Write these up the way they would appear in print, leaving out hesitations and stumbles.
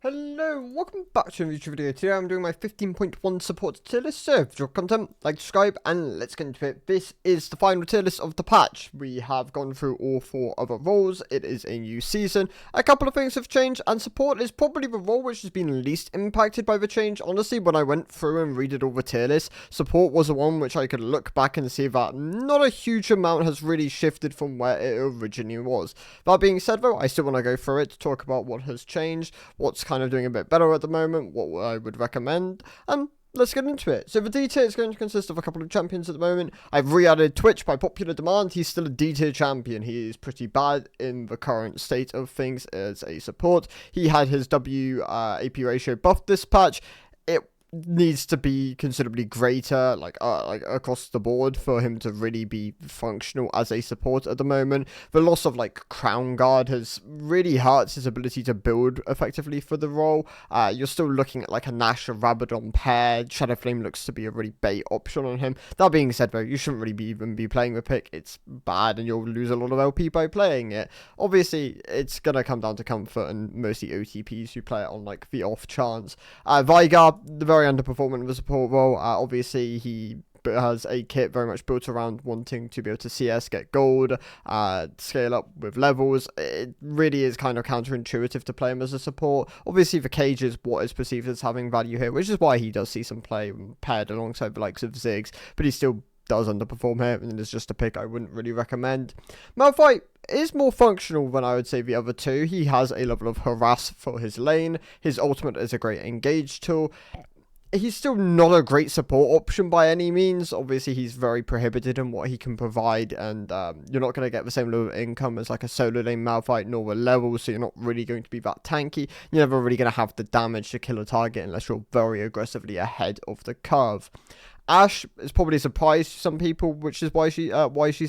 Hello, welcome back to a future video. Today I'm doing my 15.1 support tier list. So if you content, like, subscribe, and let's get into it. This is the final tier list of the patch. We have gone through all 4 other roles. It is a new season. A couple of things have changed, and support is probably the role which has been least impacted by the change. Honestly, when I went through and redid all the tier lists, support was the one which I could look back and see that not a huge amount has really shifted from where it originally was. That being said though, I still want to go through it to talk about what has changed, what's kind of doing a bit better at the moment, what I would recommend, and let's get into it. So the D tier is going to consist of a couple of champions at the moment. I've re-added Twitch by popular demand. He's still a D tier champion. He is pretty bad in the current state of things as a support. He had his WAP ratio buffed this patch. It needs to be considerably greater, like across the board, for him to really be functional as a support at the moment. The loss of Crown Guard has really hurt his ability to build effectively for the role. You're still looking at a Nash or Rabadon pair. Shadow Flame looks to be a really bait option on him. That being said though, you shouldn't really even be playing the pick. It's bad and you'll lose a lot of LP by playing it. Obviously it's gonna come down to comfort and mostly OTPs who play it on the off chance. Vigar, the very underperforming of the support role. Obviously he has a kit very much built around wanting to be able to CS, get gold, scale up with levels. It really is kind of counterintuitive to play him as a support. Obviously the cage is what is perceived as having value here, which is why he does see some play paired alongside the likes of Ziggs, but he still does underperform here, and it's just a pick I wouldn't really recommend. Malphite is more functional than I would say the other two. He has a level of harass for his lane. His ultimate is a great engage tool. He's still not a great support option by any means. Obviously, he's very prohibited in what he can provide, and you're not going to get the same level of income as a solo lane Malphite, nor the level, so you're not really going to be that tanky. You're never really going to have the damage to kill a target unless you're very aggressively ahead of the curve. Ashe is probably a surprise to some people, which is why she's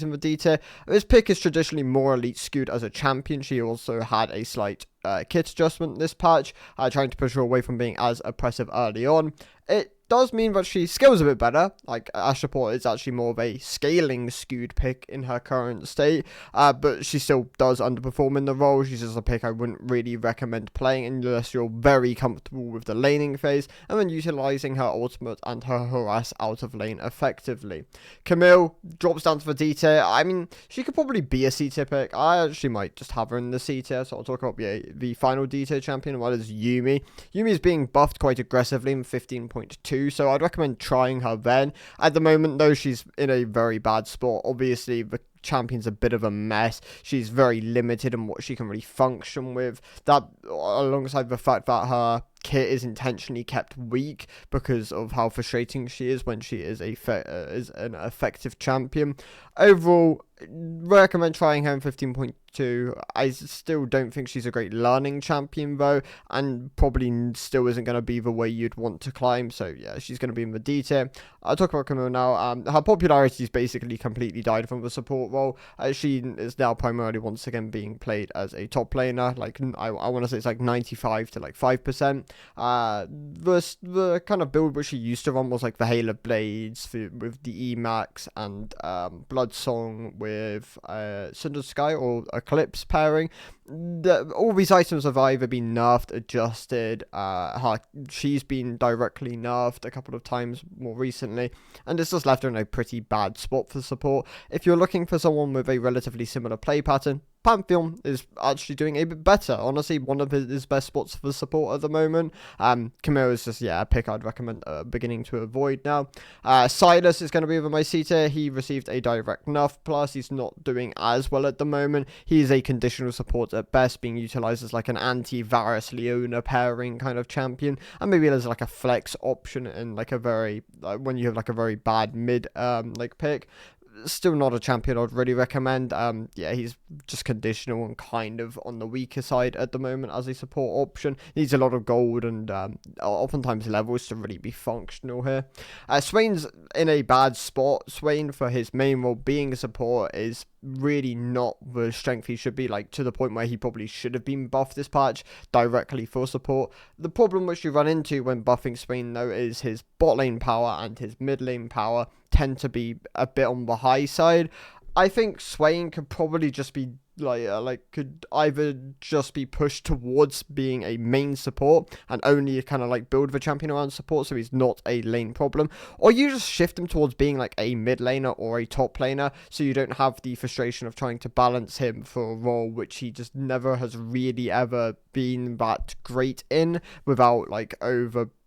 in the D tier. This pick is traditionally more elite skewed as a champion. She also had a slight kit adjustment this patch, trying to push her away from being as oppressive early on. It does mean that she scales a bit better. Ashe support is actually more of a scaling skewed pick in her current state, but she still does underperform in the role. She's just a pick I wouldn't really recommend playing unless you're very comfortable with the laning phase and then utilizing her ultimate and her harass out of lane effectively. Camille drops down to the D tier. I mean, she could probably be a C tier pick. I actually might just have her in the C tier, so I'll talk about the final D tier champion, what is Yuumi. Yuumi is being buffed quite aggressively in 15.2, so I'd recommend trying her then. At the moment though, she's in a very bad spot. Obviously the champion's a bit of a mess. She's very limited in what she can really function with. That, alongside the fact that her kit is intentionally kept weak because of how frustrating she is when she is an effective champion. Overall, recommend trying her in 15.2. I still don't think she's a great learning champion though, and probably still isn't going to be the way you'd want to climb. So yeah, she's going to be in the D tier. I'll talk about Camille now. Her popularity's basically completely died from the support role. She is now primarily once again being played as a top laner. I want to say it's 95 to 5%. The kind of build which she used to run was the Halo Blades with the Emax and Blood Song with Cinder Sky or Eclipse pairing. All these items have either been nerfed, adjusted, she's been directly nerfed a couple of times more recently, and it's just left her in a pretty bad spot for support. If you're looking for someone with a relatively similar play pattern, Pantheon is actually doing a bit better. Honestly, one of his best spots for support at the moment. Camille is just, a pick I'd recommend beginning to avoid now. Silas is going to be over my C tier. He received a direct nerf, plus he's not doing as well at the moment. He's a conditional support at best, being utilized as an anti-Varus Leona pairing kind of champion, and maybe there's a flex option in a very, when you have a very bad mid pick. Still not a champion I'd really recommend. He's just conditional and kind of on the weaker side at the moment as a support option. Needs a lot of gold and oftentimes levels to really be functional here. Swain's in a bad spot. Swain, for his main role being a support, is really not the strength he should be, to the point where he probably should have been buffed this patch directly for support. The problem which you run into when buffing Swain though is his bot lane power and his mid lane power tend to be a bit on the high side. I think Swain could probably just be could either just be pushed towards being a main support and only kind of like build the champion around support so he's not a lane problem, or you just shift him towards being like a mid laner or a top laner so you don't have the frustration of trying to balance him for a role which he just never has really ever been that great in without like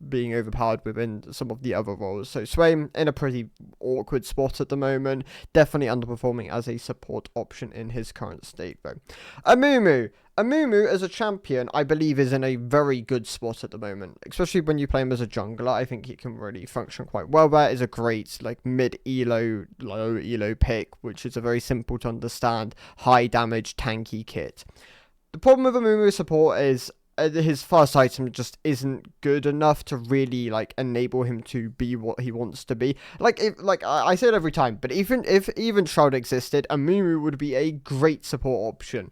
being overpowered within some of the other roles. So Swain in a pretty awkward spot at the moment, definitely underperforming as a support option in his current state though. Amumu as a champion, I believe, is in a very good spot at the moment, especially when you play him as a jungler. I think he can really function quite well there. Is a great like mid elo, low elo pick, which is a very simple to understand, high damage tanky kit. The problem with Amumu support is his first item just isn't good enough to really like enable him to be what he wants to be. I say it every time, but even Shroud existed, Amumu would be a great support option.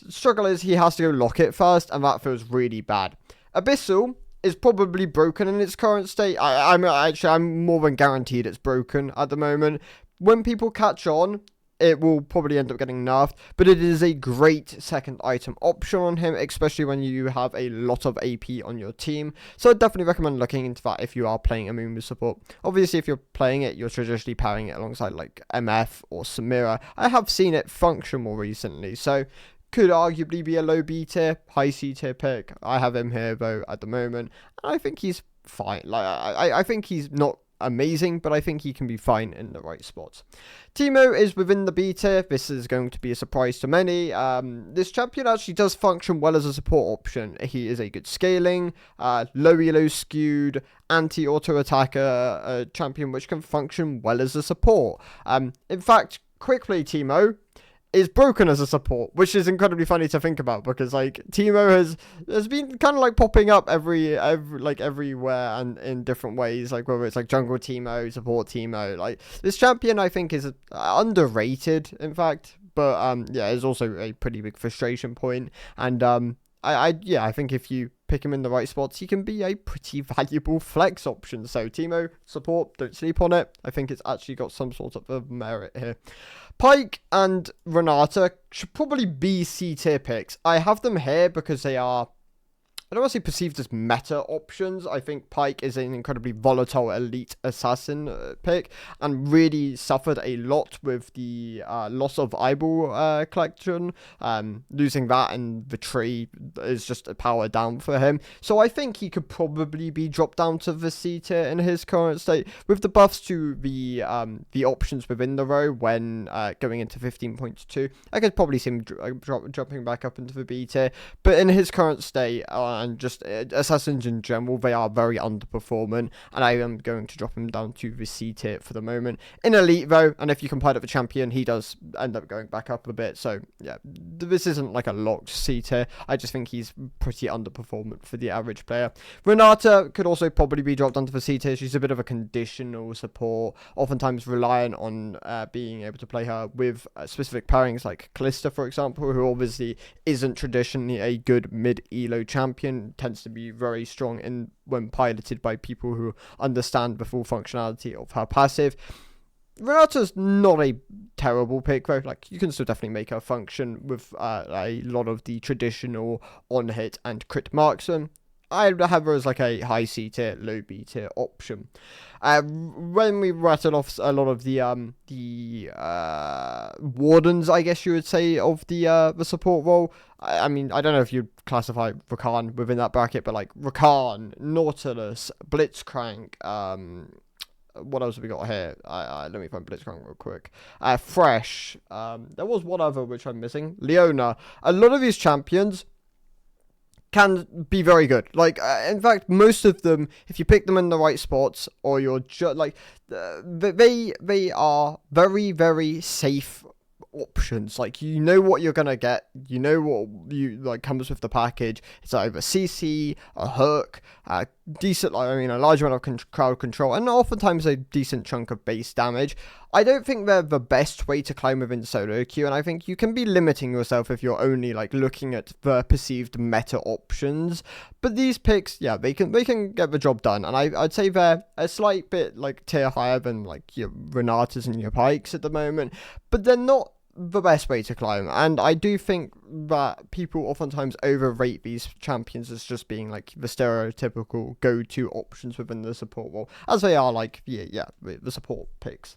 Struggle is he has to go lock it first, and that feels really bad. Abyssal is probably broken in its current state. I'm more than guaranteed it's broken at the moment. When people catch on, it will probably end up getting nerfed, but it is a great second item option on him, especially when you have a lot of AP on your team. So I'd definitely recommend looking into that if you are playing Amumu support. Obviously, if you're playing it, you're traditionally pairing it alongside like MF or Samira. I have seen it function more recently, so could arguably be a low B tier, high C tier pick. I have him here though at the moment, and I think he's fine. I think he's not amazing, but I think he can be fine in the right spots. Teemo is within the B tier. This is going to be a surprise to many. This champion actually does function well as a support option. He is a good scaling, low elo skewed, anti-auto attacker champion which can function well as a support. In fact, quick play Teemo is broken as a support, which is incredibly funny to think about because like Teemo has been kind of like popping up everywhere and in different ways, like whether it's like jungle Teemo, support Teemo. Like this champion I think is underrated in fact, but yeah, is also a pretty big frustration point, and I think if you pick him in the right spots, he can be a pretty valuable flex option. So Teemo support, don't sleep on it. I think it's actually got some sort of merit here. Pyke and Renata should probably be C tier picks. I have them here because they are, I don't want to say perceived as meta options. I think Pyke is an incredibly volatile elite assassin pick and really suffered a lot with the loss of eyeball collection. Losing that and the tree is just a power down for him. So I think he could probably be dropped down to the C tier in his current state. With the buffs to the options within the row when going into 15.2, I could probably see him dropping back up into the B tier. But in his current state, and just assassins in general, they are very underperforming, and I am going to drop him down to the C tier for the moment. In elite though, and if you compare it with champion, he does end up going back up a bit, so yeah, this isn't like a locked C tier. I just think he's pretty underperforming for the average player. Renata could also probably be dropped onto the C tier. She's a bit of a conditional support, oftentimes reliant on being able to play her with specific pairings like Kalista, for example, who obviously isn't traditionally a good mid-elo champion, tends to be very strong in when piloted by people who understand the full functionality of her passive. Renata's not a terrible pick though. Like, you can still definitely make her function with a lot of the traditional on-hit and crit marksman. I have her as like a high C tier, low B tier option. When we rattled off a lot of the wardens, I guess you would say, of the support role. I mean, I don't know if you'd classify Rakan within that bracket, but like Rakan, Nautilus, Blitzcrank, what else have we got here? Let me find Blitzcrank real quick. Fresh. There was one other which I'm missing. Leona. A lot of these champions can be very good. Like, in fact, most of them, if you pick them in the right spots, or you're just like, they are very, very safe options. Like, you know what you're gonna get, you know what you like comes with the package. It's either CC, a hook, decent, like, I mean, a large amount of crowd control, and oftentimes a decent chunk of base damage. I don't think they're the best way to climb within solo queue, and I think you can be limiting yourself if you're only like looking at the perceived meta options. But these picks, yeah, they can get the job done, and I'd say they're a slight bit like tier higher than like your Renatas and your Pikes at the moment, but they're not the best way to climb. And I do think that people oftentimes overrate these champions as just being like the stereotypical go-to options within the support role, as they are like, the support picks.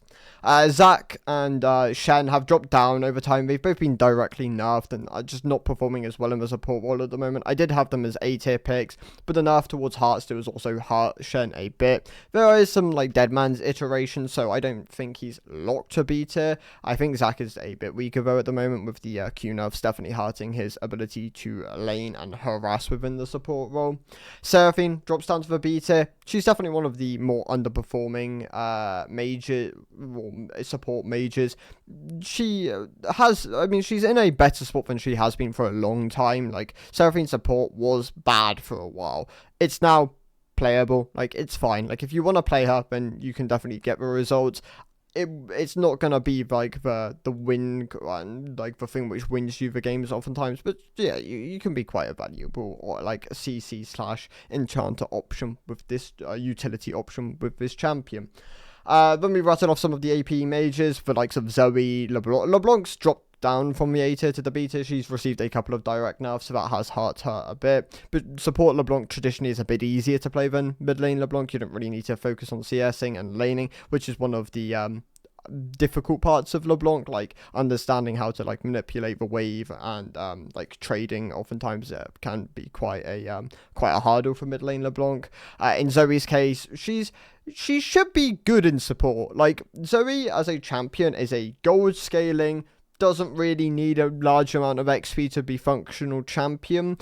Zac and Shen have dropped down over time. They've both been directly nerfed and are just not performing as well in the support role at the moment. I did have them as A tier picks, but the nerf towards Heartsteel has also hurt Shen a bit. There is some like Deadman's iteration, so I don't think he's locked to B tier. I think Zac is a bit weaker though at the moment, with the Q nerfs definitely hurting his ability to lane and harass within the support role. Seraphine drops down to the B tier. She's definitely one of the more underperforming support mages. She she's in a better spot than she has been for a long time. Like, Seraphine's support was bad for a while. It's now playable. Like, it's fine. Like, if you want to play her, then you can definitely get the results. It's not gonna be like the win, like the thing which wins you the games oftentimes, but yeah, you can be quite a valuable or like a CC / enchanter option with this utility option with this champion. Then we rattled off some of the AP mages, the likes of Zoe, LeBlanc. LeBlanc's dropped down from the A tier to the B tier. She's received a couple of direct nerfs, so that has hurt her a bit. But support LeBlanc traditionally is a bit easier to play than mid lane LeBlanc. You don't really need to focus on CSing and laning, which is one of the difficult parts of LeBlanc, like understanding how to like manipulate the wave and like trading oftentimes can be quite a hurdle for mid lane LeBlanc. In Zoe's case, she should be good in support. Like, Zoe as a champion is a gold scaling, doesn't really need a large amount of XP to be functional champion.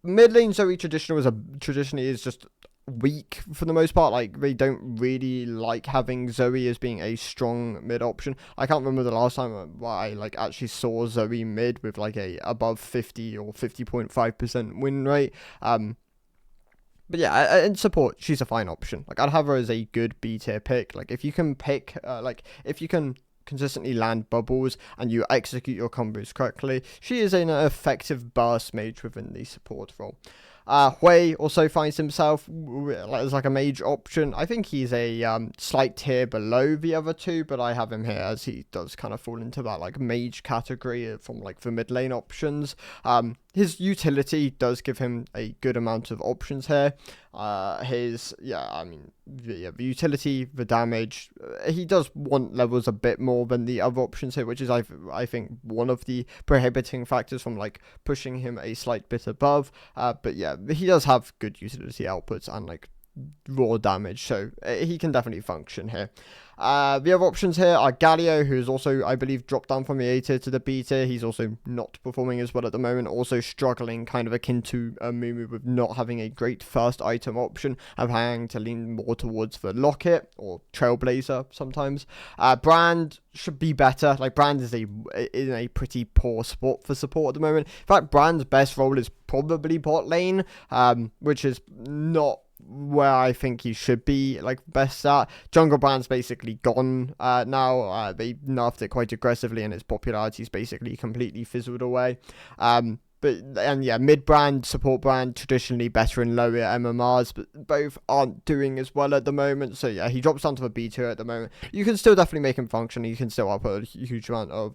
Mid lane Zoe traditionally is just weak for the most part. Like, they don't really like having Zoe as being a strong mid option. I can't remember the last time I like actually saw Zoe mid with like a above 50 or 50.5% win rate. But yeah, in support, she's a fine option. Like, I'd have her as a good B tier pick. Like, if you can pick, if you can consistently land bubbles and you execute your combos correctly, she is an effective burst mage within the support role. Hui also finds himself as like a mage option. I think he's a slight tier below the other two, but I have him here as he does kind of fall into that like mage category from like the mid lane options. His utility does give him a good amount of options here. The utility, the damage, he does want levels a bit more than the other options here, which is I think one of the prohibiting factors from like pushing him a slight bit above. But yeah, he does have good utility outputs and like raw damage, so he can definitely function here. The other options here are Galio, who's also, I believe, dropped down from the A tier to the B tier. He's also not performing as well at the moment, also struggling, kind of akin to Mumu, with not having a great first item option, of having to lean more towards the Locket or Trailblazer sometimes. Brand should be better. Like, Brand is in a pretty poor spot for support at the moment. In fact, Brand's best role is probably bot lane, which is not where I think he should be like best at. Jungle Brand's basically gone now. They nerfed it quite aggressively and its popularity's basically completely fizzled away. Mid brand, support brand, traditionally better in lower MMRs, but both aren't doing as well at the moment. So yeah, he drops down to a B tier at the moment. You can still definitely make him function. You can still output a huge amount of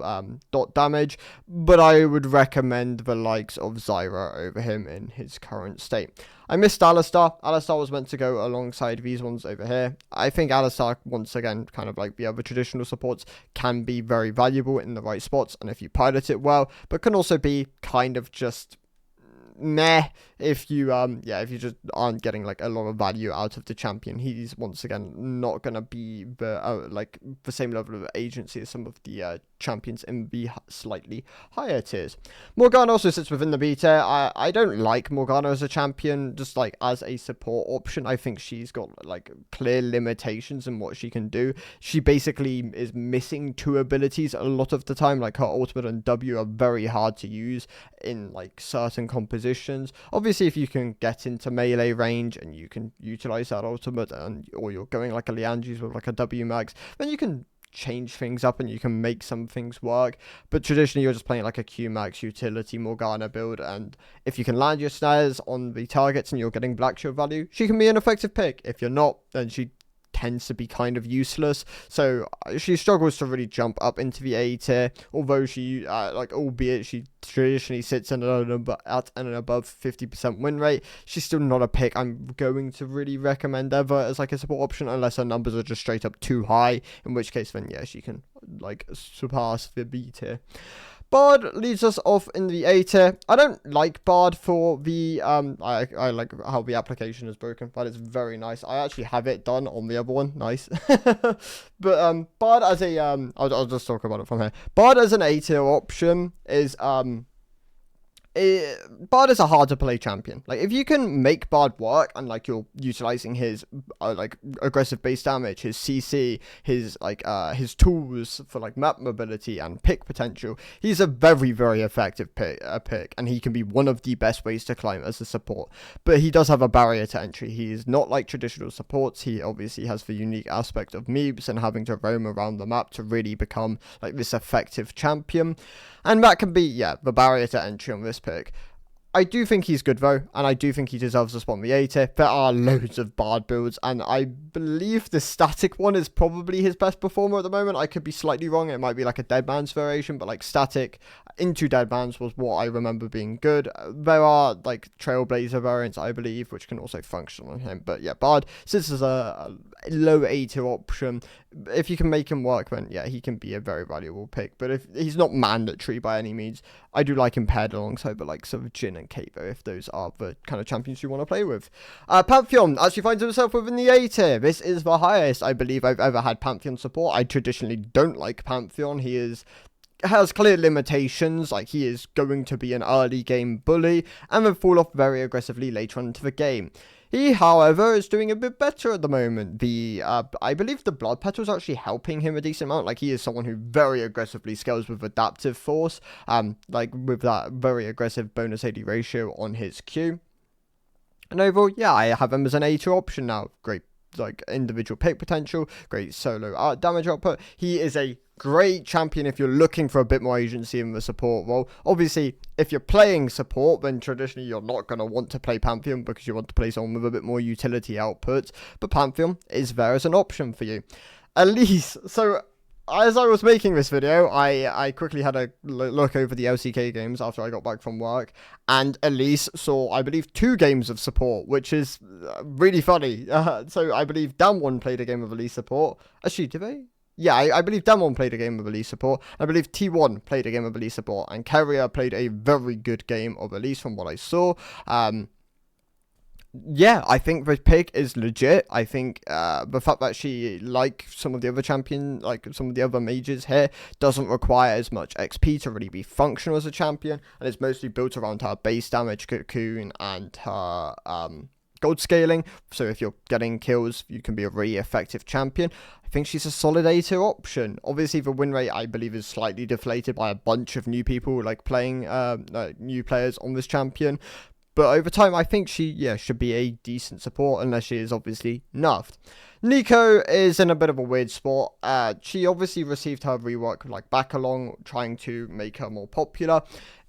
dot damage, but I would recommend the likes of Zyra over him in his current state. I missed Alistar. Alistar was meant to go alongside these ones over here. I think Alistar, once again, kind of like the other traditional supports, can be very valuable in the right spots, and if you pilot it well, but can also be kind of just meh if you just aren't getting like a lot of value out of the champion. He's once again not gonna be the same level of agency as some of the champions in the slightly higher tiers. Morgana also sits within the B tier. I don't like Morgana as a champion, just like as a support option. I think she's got like clear limitations in what she can do. She basically is missing two abilities a lot of the time. Like, her ultimate and W are very hard to use in like certain compositions. Obviously, if you can get into melee range and you can utilize that ultimate, or you're going like a Liandry's with like a W max, then you can change things up and you can make some things work. But traditionally, you're just playing like a Q max utility Morgana build, and if you can land your snares on the targets and you're getting black shield value, she can be an effective pick. If you're not, then she tends to be kind of useless. So she struggles to really jump up into the A tier, although she, albeit she traditionally sits at an above 50% win rate, she's still not a pick I'm going to really recommend ever as like a support option, unless her numbers are just straight up too high, in which case then yeah, she can like surpass the B tier. Bard leads us off in the A tier. I don't like Bard for the, I like how the application is broken, but it's very nice. I actually have it done on the other one. Nice. But, Bard as a, I'll just talk about it from here. Bard as an A tier option is, Bard is a hard to play champion. Like, if you can make Bard work and like you're utilizing his like aggressive base damage, his CC, his his tools for like map mobility and pick potential, he's a very, very effective pick, and he can be one of the best ways to climb as a support. But he does have a barrier to entry. He is not like traditional supports. He obviously has the unique aspect of Meebs and having to roam around the map to really become like this effective champion. And that can be, yeah, the barrier to entry on this pick. I do think he's good though, and I do think he deserves a spot in the A tier. There are loads of Bard builds, and I believe the static one is probably his best performer at the moment. I could be slightly wrong. It might be like a Dead Man's variation, but like static into Dead Man's was what I remember being good. There are like Trailblazer variants, I believe, which can also function on him. But yeah, Bard, since it's a low A tier option, if you can make him work, then yeah, he can be a very valuable pick. But if he's not mandatory by any means, I do like him paired alongside the likes of Jhin and Kate, though, if those are the kind of champions you want to play with. Pantheon actually finds himself within the A tier. This is the highest I believe I've ever had Pantheon support. I traditionally don't like Pantheon. He has clear limitations, like he is going to be an early game bully and then fall off very aggressively later on into the game. He, however, is doing a bit better at the moment. I believe the Blood Petal is actually helping him a decent amount. Like, he is someone who very aggressively scales with Adaptive Force, like with that very aggressive bonus AD ratio on his Q. And overall, yeah, I have him as an A tier option now. Great, like, individual pick potential, great solo damage output. He is a great champion if you're looking for a bit more agency in the support role. Obviously, if you're playing support, then traditionally you're not going to want to play Pantheon because you want to play someone with a bit more utility output. But Pantheon is there as an option for you. Elise, so as I was making this video, I quickly had a look over the LCK games after I got back from work, and Elise saw, I believe, 2 games of support, which is really funny. So I believe Damwon played a game of Elise support. Actually, did they? Yeah, I believe Damwon played a game of Elise support. I believe T1 played a game of Elise support. And Carrier played a very good game of Elise from what I saw. Yeah, I think the pick is legit. I think the fact that she, like some of the other champion, like some of the other mages here, doesn't require as much XP to really be functional as a champion. And it's mostly built around her base damage, cocoon, and her gold scaling. So if you're getting kills, you can be a really effective champion. I think she's a solid A tier option. Obviously, the win rate, I believe, is slightly deflated by a bunch of new people, like playing new players on this champion. But over time, I think she, should be a decent support, unless she is obviously nerfed. Nico is in a bit of a weird spot. She obviously received her rework like back along, trying to make her more popular.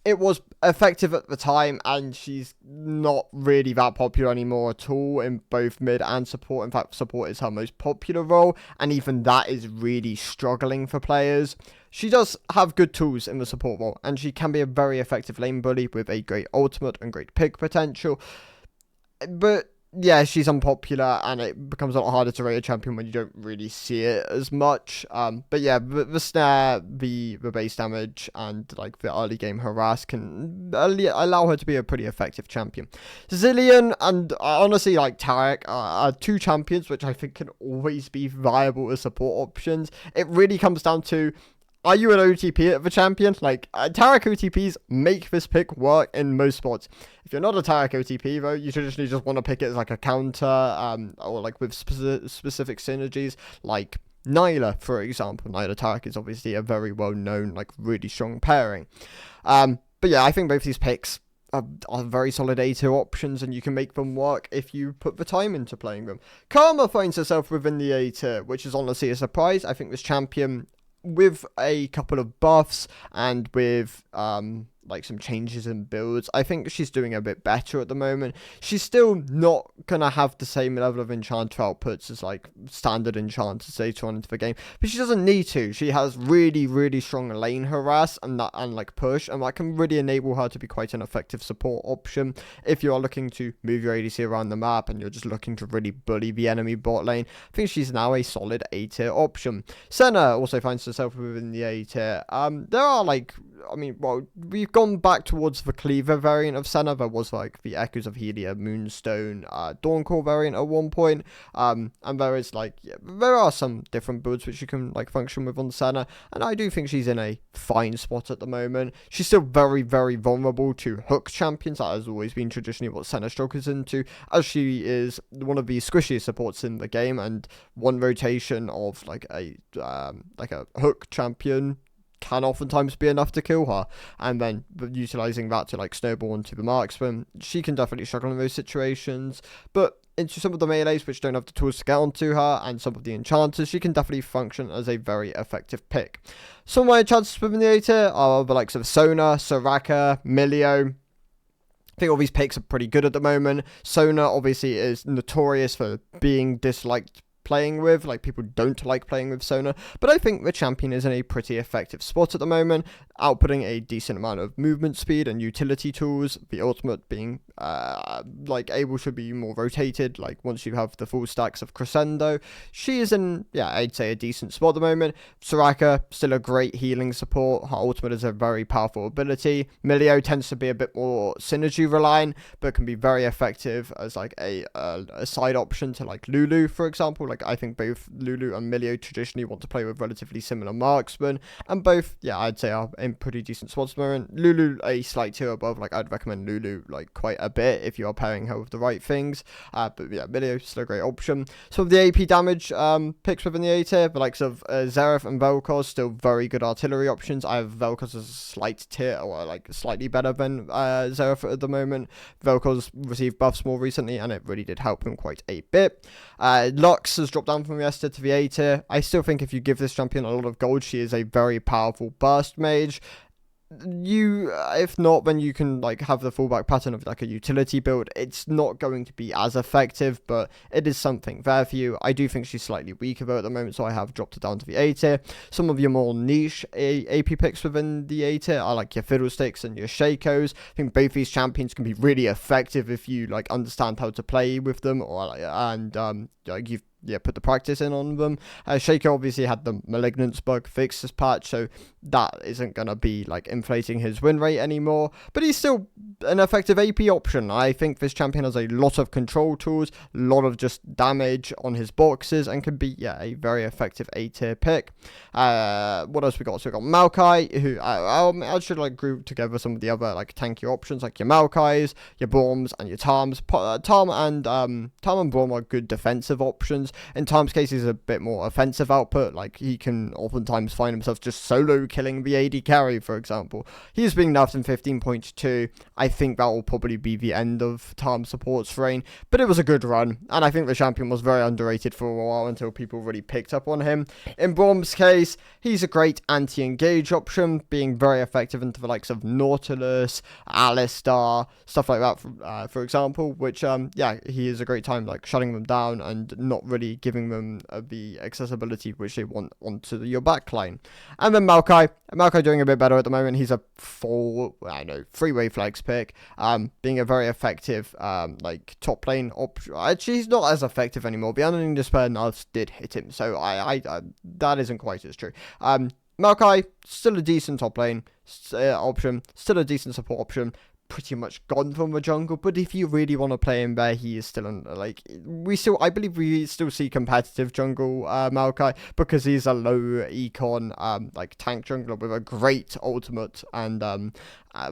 It was effective at the time, and she's not really that popular anymore at all in both mid and support. In fact, support is her most popular role, and even that is really struggling for players. She does have good tools in the support role, and she can be a very effective lane bully with a great ultimate and great pick potential. But yeah, she's unpopular, and it becomes a lot harder to rate a champion when you don't really see it as much. But yeah, the snare, the base damage, and like the early game harass can allow her to be a pretty effective champion. Zilean and honestly like Taric are 2 champions which I think can always be viable as support options. It really comes down to, are you an OTP at the champion? Like, Taric OTPs make this pick work in most spots. If you're not a Taric OTP, though, you traditionally just want to pick it as like a counter, or like with specific synergies, like Nyla, for example. Nyla Taric is obviously a very well-known, like, really strong pairing. But yeah, I think both these picks are very solid A tier options, and you can make them work if you put the time into playing them. Karma finds herself within the A tier, which is honestly a surprise. I think this champion, with a couple of buffs and with like some changes in builds. I think she's doing a bit better at the moment. She's still not gonna have the same level of enchanter outputs as like standard enchanters later on into the game, but she doesn't need to. She has really strong lane harass and like push, and that can really enable her to be quite an effective support option if you are looking to move your ADC around the map and you're just looking to really bully the enemy bot lane. I think she's now a solid A tier option. Senna also finds herself within the A tier. There are like, we've gone back towards the Cleaver variant of Senna. There was like the Echoes of Helia, Moonstone, Dawncore variant at one point. And there is like, there are some different builds which you can like function with on Senna. And I do think she's in a fine spot at the moment. She's still very vulnerable to hook champions. That has always been traditionally what Senna struggles into, as she is one of the squishiest supports in the game, and one rotation of like a hook champion can oftentimes be enough to kill her, and then utilizing that to like snowball into the marksman. She can definitely struggle in those situations, but into some of the melees which don't have the tools to get onto her, and some of the enchanters, she can definitely function as a very effective pick. Some of my enchanters within the A tier are the likes of Sona, Soraka, Milio. I think all these picks are pretty good at the moment. Sona obviously is notorious for being disliked playing with, like people don't like playing with Sona, but I think the champion is in a pretty effective spot at the moment, outputting a decent amount of movement speed and utility tools, the ultimate being like able to be more rotated, like once you have the full stacks of Crescendo. She is in, I'd say a decent spot at the moment. Soraka, still a great healing support. Her ultimate is a very powerful ability. Milio tends to be a bit more synergy reliant, but can be very effective as like a side option to like Lulu, for example. Like I think both Lulu and Milio traditionally want to play with relatively similar marksmen, and both, I'd say are in pretty decent spots at the moment. Lulu a slight tier above, like I'd recommend Lulu like quite a bit if you are pairing her with the right things. But Milio still a great option. Some of the AP damage picks within the A tier, the likes of Xerath and Vel'Koz, still very good artillery options. I have Vel'Koz as a slight tier, or like slightly better than Xerath at the moment. Vel'Koz received buffs more recently, and it really did help him quite a bit. Lux has dropped down from the S tier to the A tier. I still think if you give this champion a lot of gold, she is a very powerful burst mage. If not, then you can like have the fallback pattern of like a utility build. It's not going to be as effective, but it is something there for you. I do think she's slightly weaker though at the moment, so I have dropped her down to the A tier. Some of your more niche AP picks within the A tier are like your Fiddlesticks and your Shakos. I think both these champions can be really effective if you like understand how to play with them, or like you've put the practice in on them. Shaco obviously had the Malignance bug fixed this patch, so that isn't going to be like inflating his win rate anymore, but he's still an effective AP option. I think this champion has a lot of control tools, a lot of just damage on his boxes, and can be a very effective A tier pick. What else we got? So we got Maokai, who I should like group together some of the other like tanky options, like your Maokais, your Borms, and your Tarms. Tarm and Borm are good defensive options. In Tarm's case, he's a bit more offensive output. Like he can oftentimes find himself just solo killing the AD carry, for example. He's being nerfed in 15.2. I think that will probably be the end of Tarm's support's reign, but it was a good run, and I think the champion was very underrated for a while until people really picked up on him. In Borm's case, he's a great anti-engage option, being very effective into the likes of Nautilus, Alistar, stuff like that, for example, which he is a great time like shutting them down and not really giving them the accessibility which they want onto your backline. And then Maokai doing a bit better at the moment. He's a three-way flex pick, being a very effective like top lane option. Actually, he's not as effective anymore. The Unending Despair nerfs did hit him, so I that isn't quite as true. Maokai, still a decent top lane option, still a decent support option. Pretty much gone from the jungle, but if you really want to play him there, he is still I believe we still see competitive jungle Maokai, because he's a low econ like tank jungler with a great ultimate and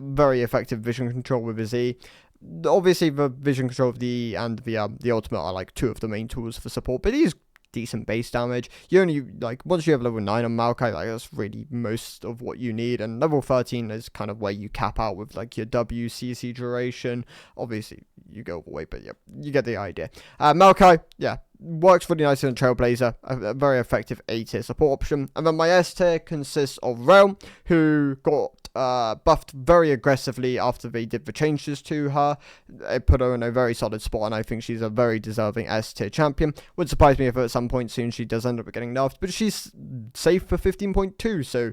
very effective vision control with his E. Obviously the vision control of the E and the ultimate are like two of the main tools for support, but he's decent base damage. You only once you have level 9 on Maokai, that's really most of what you need, and level 13 is kind of where you cap out with like your WCC duration. Obviously you go all the way, but you get the idea. Maokai works really nice in a Trailblazer, a very effective A tier support option. And then my S tier consists of Realm, who got buffed very aggressively after they did the changes to her. It put her in a very solid spot, and I think she's a very deserving S tier champion. Would surprise me if at some point soon she does end up getting nerfed, but she's safe for 15.2, so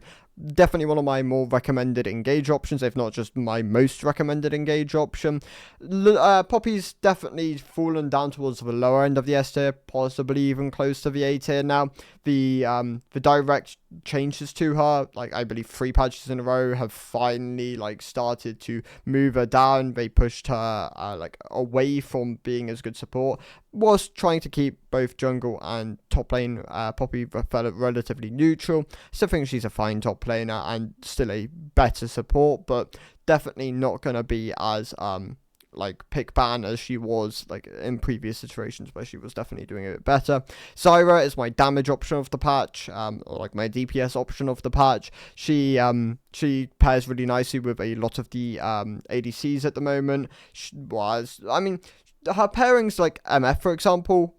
definitely one of my more recommended engage options, if not just my most recommended engage option. Poppy's definitely fallen down towards the lower end of the S tier, possibly even close to the A tier now. The direct changes to her, like I believe 3 patches in a row, have finally like started to move her down. They pushed her like away from being as good support, was trying to keep both jungle and top lane Poppy relatively neutral. Still think she's a fine top laner and still a better support, but definitely not going to be as like pick ban as she was like in previous iterations where she was definitely doing a bit better. Zyra is my damage option of the patch, or like my DPS option of the patch. She pairs really nicely with a lot of the ADCs at the moment. Her pairings like MF, for example,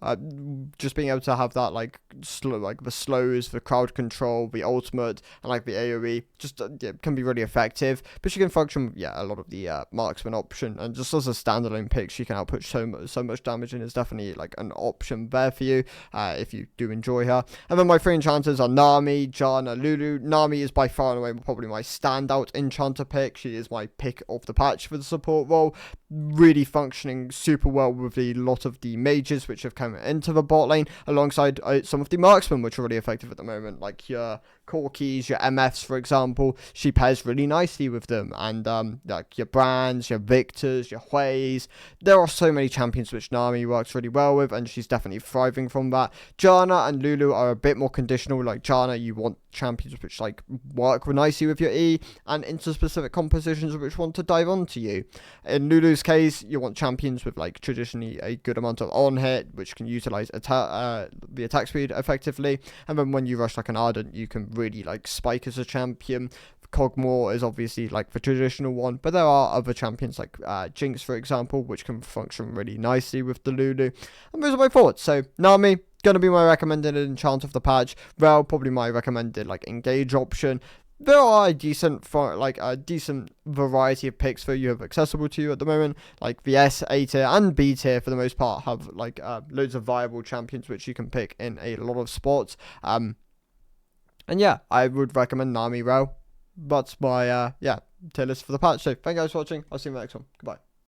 just being able to have that like the slows, the crowd control, the ultimate, and like the AoE, just can be really effective. But she can function, a lot of the marksman option, and just as a standalone pick, she can output so much damage, and is definitely like an option there for you if you do enjoy her. And then my 3 enchanters are Nami, Janna, Lulu. Nami is by far and away probably my standout enchanter pick. She is my pick of the patch for the support role. Really functioning super well with a lot of the mages which have come into the bot lane, alongside some of the marksmen which are really effective at the moment, like your Corkis, your MFs, for example. She pairs really nicely with them, and like your Brands, your Victors, your Hueys. There are so many champions which Nami works really well with, and she's definitely thriving from that. Janna and Lulu are a bit more conditional. Like Janna, you want champions which like work nicely with your E and into specific compositions which want to dive onto you. In Lulu's case, you want champions with like traditionally a good amount of on hit, which can utilize the attack speed effectively, and then when you rush like an Ardent, you can really like spike as a champion. Kog'Maw is obviously like the traditional one, but there are other champions like Jinx, for example, which can function really nicely with the Lulu. And those are my thoughts. So Nami, gonna be my recommended enchant of the patch. Rel, probably my recommended like engage option. There are a decent variety of picks for you have accessible to you at the moment. Like the S, A tier, and B tier for the most part have like loads of viable champions which you can pick in a lot of spots. And yeah, I would recommend Nami, Rel. That's my tier list for the patch. So thank you guys for watching. I'll see you in the next one. Goodbye.